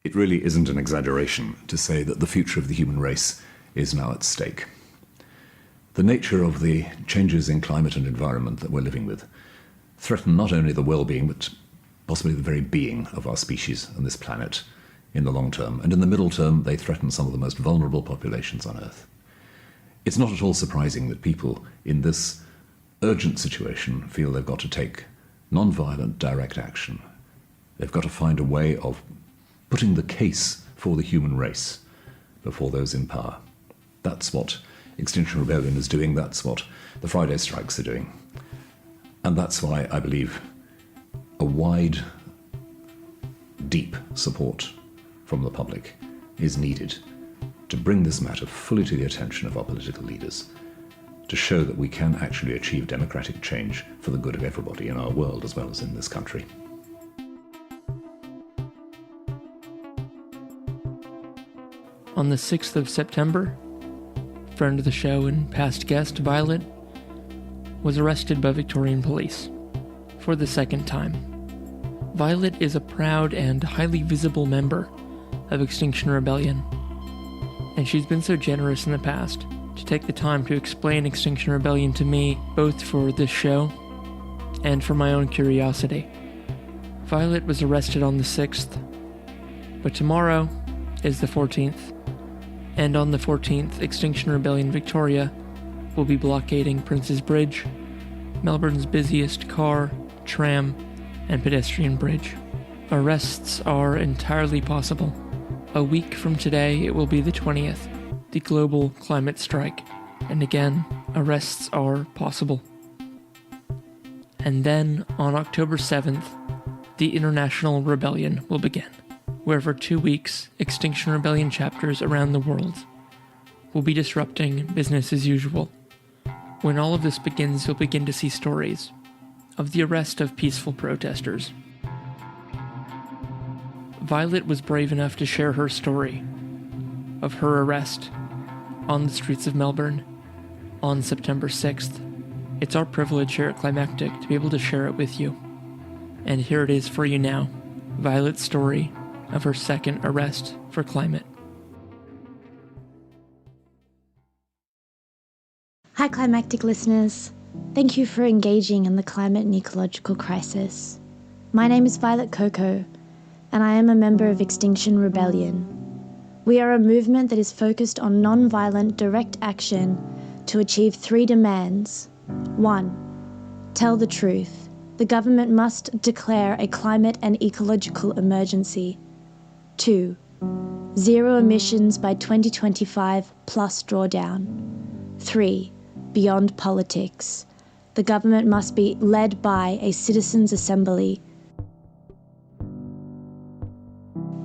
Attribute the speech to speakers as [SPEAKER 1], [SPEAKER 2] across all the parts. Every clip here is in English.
[SPEAKER 1] It really isn't an exaggeration to say that the future of the human race is now at stake. The nature of the changes in climate and environment that we're living with threaten not only the well-being, but possibly the very being of our species and this planet in the long term. And in the middle term, they threaten some of the most vulnerable populations on Earth. It's not at all surprising that people in this urgent situation feel they've got to take non-violent, direct action. They've got to find a way of putting the case for the human race before those in power. That's what Extinction Rebellion is doing. That's what the Friday strikes are doing. And that's why I believe a wide, deep support from the public is needed to bring this matter fully to the attention of our political leaders, to show that we can actually achieve democratic change for the good of everybody in our world as well as in this country.
[SPEAKER 2] On the 6th of September, friend of the show and past guest Violet was arrested by Victorian police for the second time. Violet is a proud and highly visible member of Extinction Rebellion, and she's been so generous in the past to take the time to explain Extinction Rebellion to me, both for this show and for my own curiosity. Violet was arrested on the 6th, but tomorrow is the 14th, and on the 14th, Extinction Rebellion Victoria will be blockading Prince's Bridge, Melbourne's busiest car, tram, and pedestrian bridge. Arrests are entirely possible. A week from today, it will be the 20th, the global climate strike, and again, arrests are possible. And then, on October 7th, the International Rebellion will begin, where for 2 weeks, Extinction Rebellion chapters around the world will be disrupting business as usual. When all of this begins, you'll begin to see stories of the arrest of peaceful protesters. Violet was brave enough to share her story of her arrest on the streets of Melbourne on September 6th. It's our privilege here at Climactic to be able to share it with you. And here it is for you now, Violet's story of her second arrest for climate.
[SPEAKER 3] Hi Climactic listeners, thank you for engaging in the climate and ecological crisis. My name is Violet Coco, and I am a member of Extinction Rebellion. We are a movement that is focused on non-violent direct action to achieve 3 demands. 1. Tell the truth. The government must declare a climate and ecological emergency. 2. Zero emissions by 2025 plus drawdown. 3. Beyond politics. The government must be led by a citizens' assembly.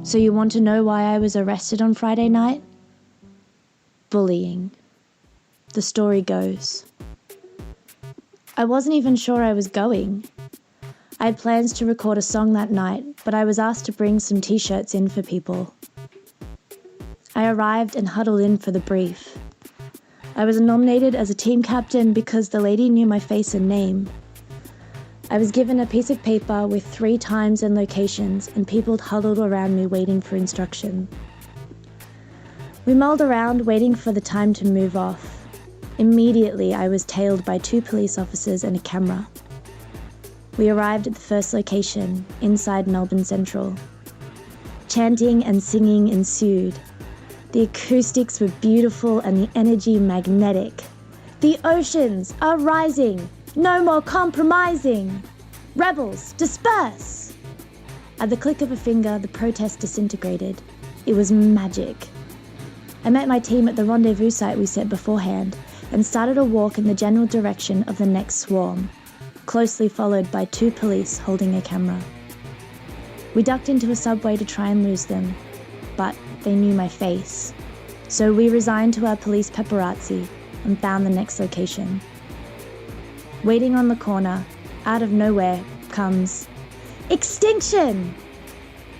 [SPEAKER 3] So you want to know why I was arrested on Friday night? Bullying. The story goes, I wasn't even sure I was going. I had plans to record a song that night, but I was asked to bring some t-shirts in for people. I arrived and huddled in for the brief. I was nominated as a team captain because the lady knew my face and name. I was given a piece of paper with 3 times and locations, and people huddled around me waiting for instruction. We mulled around waiting for the time to move off. Immediately I was tailed by 2 police officers and a camera. We arrived at the first location, inside Melbourne Central. Chanting and singing ensued. The acoustics were beautiful and the energy magnetic. The oceans are rising! No more compromising! Rebels, disperse! At the click of a finger, the protest disintegrated. It was magic. I met my team at the rendezvous site we set beforehand and started a walk in the general direction of the next swarm, closely followed by 2 police holding a camera. We ducked into a subway to try and lose them, but they knew my face. So we resigned to our police paparazzi and found the next location. Waiting on the corner, out of nowhere, comes Extinction!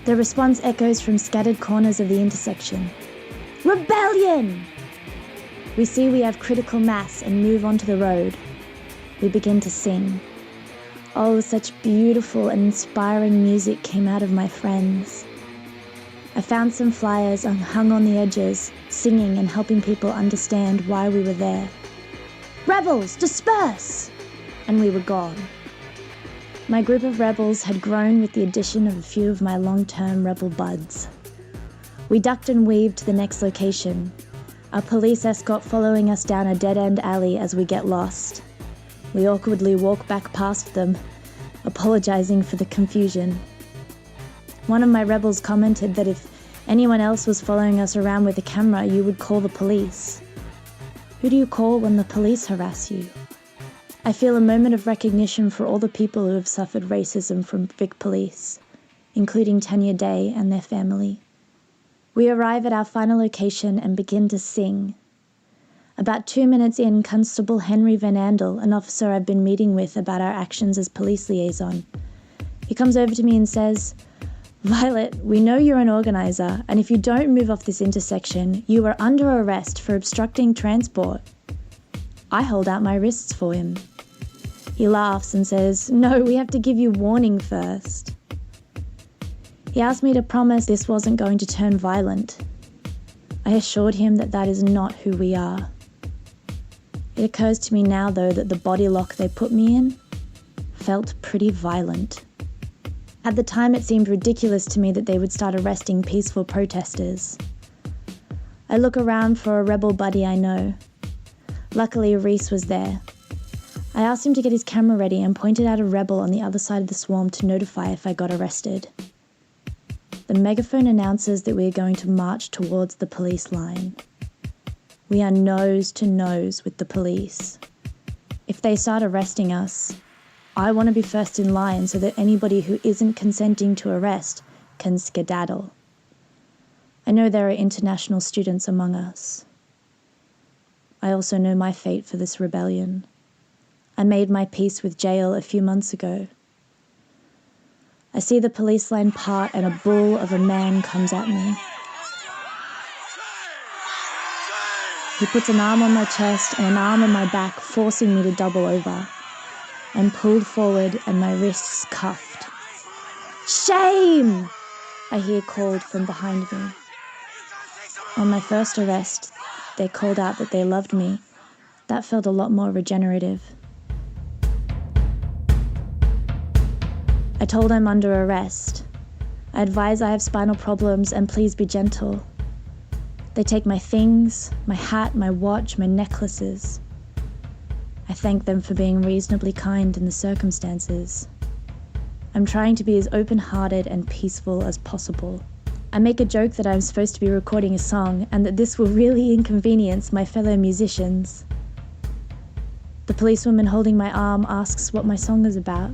[SPEAKER 3] The response echoes from scattered corners of the intersection. Rebellion! We see we have critical mass and move onto the road. We begin to sing. Oh, such beautiful and inspiring music came out of my friends. I found some flyers hung on the edges, singing and helping people understand why we were there. "Rebels, disperse!" And we were gone. My group of rebels had grown with the addition of a few of my long-term rebel buds. We ducked and weaved to the next location, our police escort following us down a dead-end alley as we get lost. We awkwardly walk back past them, apologizing for the confusion. One of my rebels commented that if anyone else was following us around with a camera, you would call the police. Who do you call when the police harass you? I feel a moment of recognition for all the people who have suffered racism from Vic Police, including Tanya Day and their family. We arrive at our final location and begin to sing. About 2 minutes in, Constable Henry Van Andel, an officer I've been meeting with about our actions as police liaison, he comes over to me and says, "Violet, we know you're an organizer, and if you don't move off this intersection, you are under arrest for obstructing transport." I hold out my wrists for him. He laughs and says, "No, we have to give you warning first." He asked me to promise this wasn't going to turn violent. I assured him that that is not who we are. It occurs to me now, though, that the body lock they put me in felt pretty violent. At the time, it seemed ridiculous to me that they would start arresting peaceful protesters. I look around for a rebel buddy I know. Luckily, Reese was there. I asked him to get his camera ready and pointed out a rebel on the other side of the swarm to notify if I got arrested. The megaphone announces that we are going to march towards the police line. We are nose to nose with the police. If they start arresting us, I want to be first in line so that anybody who isn't consenting to arrest can skedaddle. I know there are international students among us. I also know my fate for this rebellion. I made my peace with jail a few months ago. I see the police line part and a bull of a man comes at me. He puts an arm on my chest and an arm on my back, forcing me to double over. I'm pulled forward and my wrists cuffed. "Shame!" I hear called from behind me. On my first arrest, they called out that they loved me. That felt a lot more regenerative. I told I'm under arrest. I advise I have spinal problems and please be gentle. They take my things, my hat, my watch, my necklaces. I thank them for being reasonably kind in the circumstances. I'm trying to be as open-hearted and peaceful as possible. I make a joke that I'm supposed to be recording a song and that this will really inconvenience my fellow musicians. The policewoman holding my arm asks what my song is about.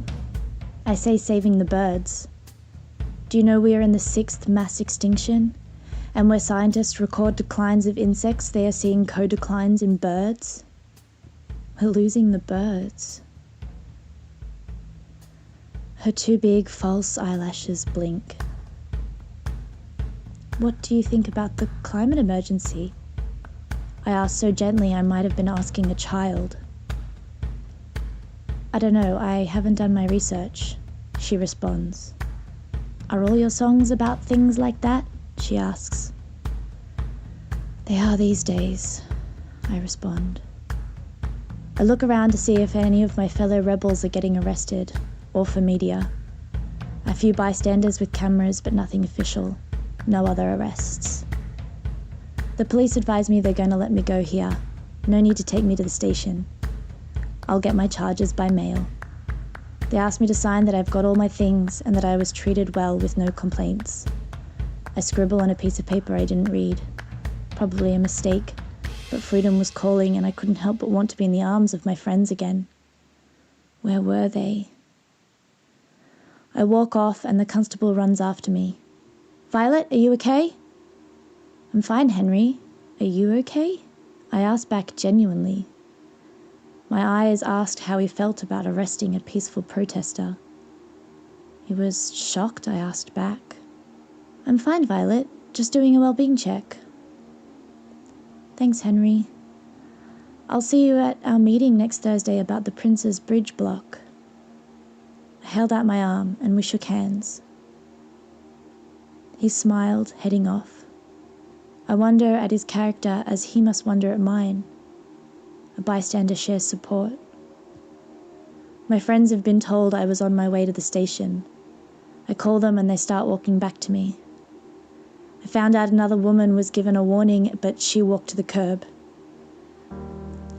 [SPEAKER 3] I say saving the birds. Do you know we are in the 6th mass extinction? And where scientists record declines of insects, they are seeing co-declines in birds? We're losing the birds. Her two big false eyelashes blink. What do you think about the climate emergency? I asked so gently I might have been asking a child. I don't know, I haven't done my research, she responds. Are all your songs about things like that? She asks. They are these days, I respond. I look around to see if any of my fellow rebels are getting arrested, or for media. A few bystanders with cameras, but nothing official. No other arrests. The police advise me they're going to let me go here. No need to take me to the station. I'll get my charges by mail. They asked me to sign that I've got all my things and that I was treated well with no complaints. I scribble on a piece of paper I didn't read. Probably a mistake, but freedom was calling and I couldn't help but want to be in the arms of my friends again. Where were they? I walk off and the constable runs after me. Violet, are you okay? I'm fine, Henry. Are you okay? I asked back genuinely. My eyes asked how he felt about arresting a peaceful protester. He was shocked, I asked back. I'm fine, Violet. Just doing a well-being check. Thanks, Henry. I'll see you at our meeting next Thursday about the Prince's Bridge block. I held out my arm and we shook hands. He smiled, heading off. I wonder at his character as he must wonder at mine. A bystander shares support. My friends have been told I was on my way to the station. I call them and they start walking back to me. I found out another woman was given a warning, but she walked to the curb.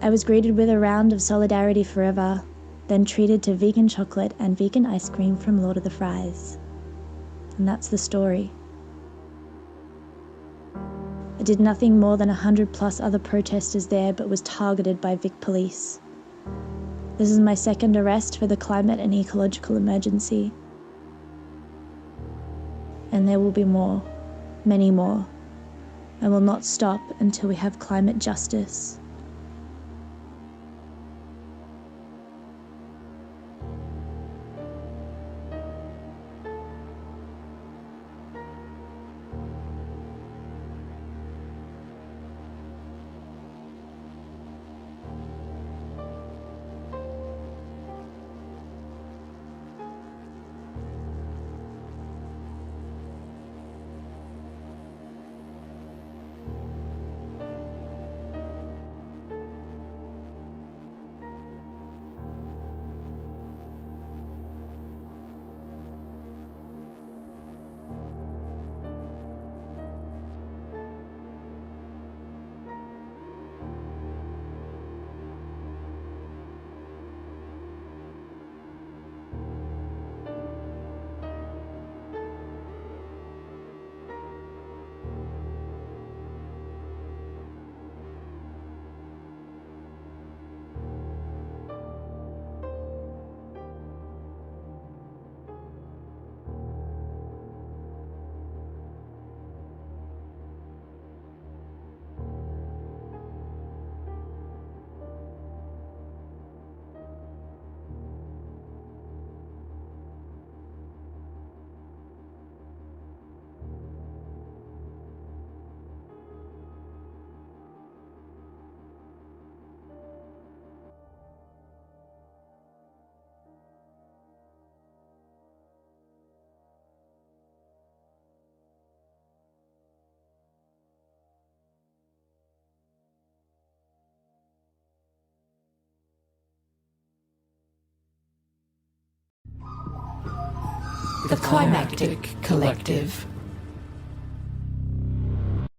[SPEAKER 3] I was greeted with a round of solidarity forever, then treated to vegan chocolate and vegan ice cream from Lord of the Fries. And that's the story. I did nothing more than 100+ other protesters there, but was targeted by Vic police. This is my second arrest for the climate and ecological emergency. And there will be more, many more. I will not stop until we have climate justice.
[SPEAKER 4] The Climactic Collective.